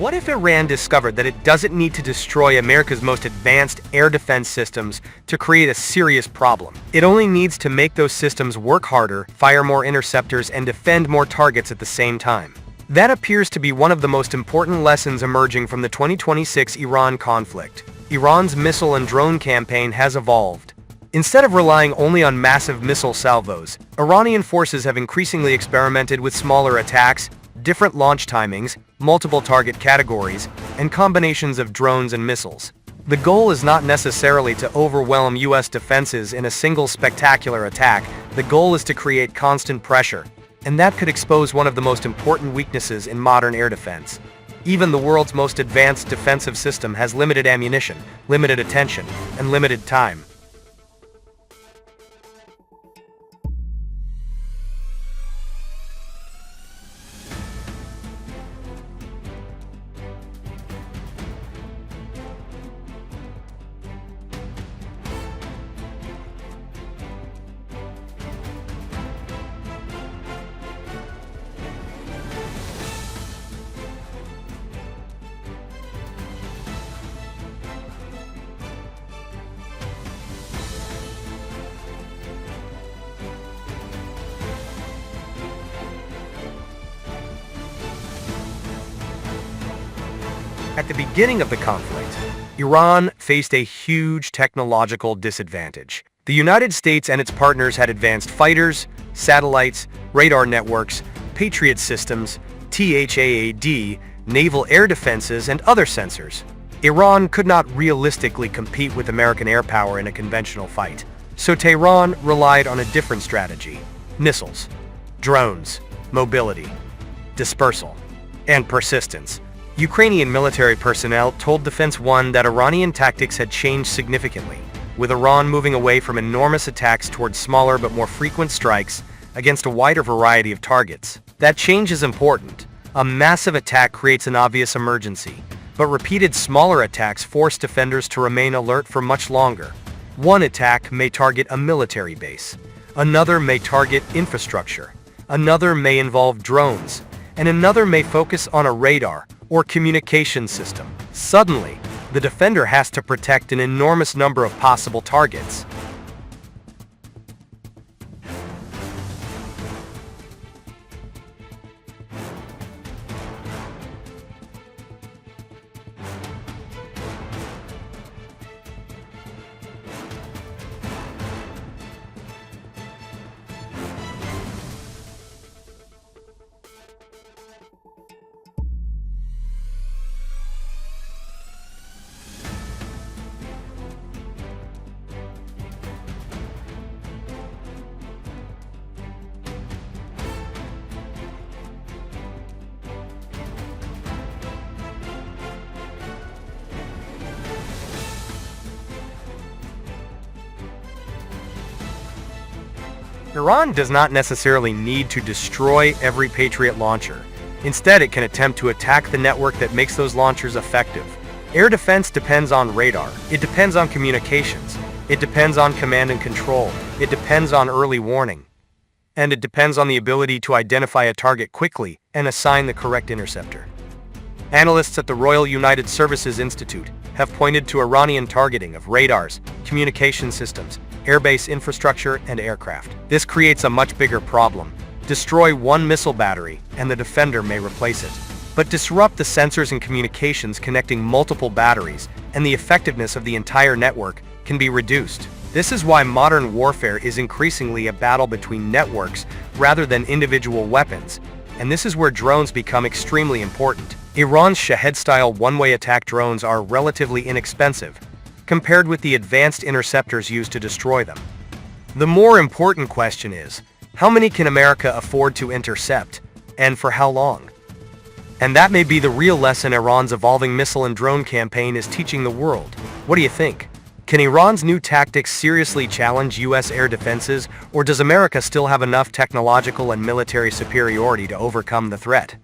What if Iran discovered that it doesn't need to destroy America's most advanced air defense systems to create a serious problem? It only needs to make those systems work harder, fire more interceptors, and defend more targets at the same time. That appears to be one of the most important lessons emerging from the 2026 Iran conflict. Iran's missile and drone campaign has evolved. Instead of relying only on massive missile salvos, Iranian forces have increasingly experimented with smaller attacks, different launch timings, multiple target categories, and combinations of drones and missiles. The goal is not necessarily to overwhelm U.S. defenses in a single spectacular attack. The goal is to create constant pressure, and that could expose one of the most important weaknesses in modern air defense. Even the world's most advanced defensive system has limited ammunition, limited attention, and limited time. At the beginning of the conflict, Iran faced a huge technological disadvantage. The United States and its partners had advanced fighters, satellites, radar networks, Patriot systems, THAAD, naval air defenses, and other sensors. Iran could not realistically compete with American air power in a conventional fight, so Tehran relied on a different strategy: missiles, drones, mobility, dispersal, and persistence. Ukrainian military personnel told Defense One that Iranian tactics had changed significantly, with Iran moving away from enormous attacks towards smaller but more frequent strikes against a wider variety of targets. That change is important. A massive attack creates an obvious emergency, but repeated smaller attacks force defenders to remain alert for much longer. One attack may target a military base, another may target infrastructure, another may involve drones, and another may focus on a radar or communication system. Suddenly, the defender has to protect an enormous number of possible targets. Iran does not necessarily need to destroy every Patriot launcher. Instead, it can attempt to attack the network that makes those launchers effective. Air defense depends on radar. It depends on communications. It depends on command and control. It depends on early warning. And it depends on the ability to identify a target quickly and assign the correct interceptor. Analysts at the Royal United Services Institute have pointed to Iranian targeting of radars, communication systems, airbase infrastructure, and aircraft. This creates a much bigger problem. Destroy one missile battery, and the defender may replace it. But disrupt the sensors and communications connecting multiple batteries, and the effectiveness of the entire network can be reduced. This is why modern warfare is increasingly a battle between networks rather than individual weapons, and this is where drones become extremely important. Iran's Shahed-style one-way attack drones are relatively inexpensive, compared with the advanced interceptors used to destroy them. The more important question is, how many can America afford to intercept, and for how long? And that may be the real lesson Iran's evolving missile and drone campaign is teaching the world. What do you think? Can Iran's new tactics seriously challenge U.S. air defenses, or does America still have enough technological and military superiority to overcome the threat?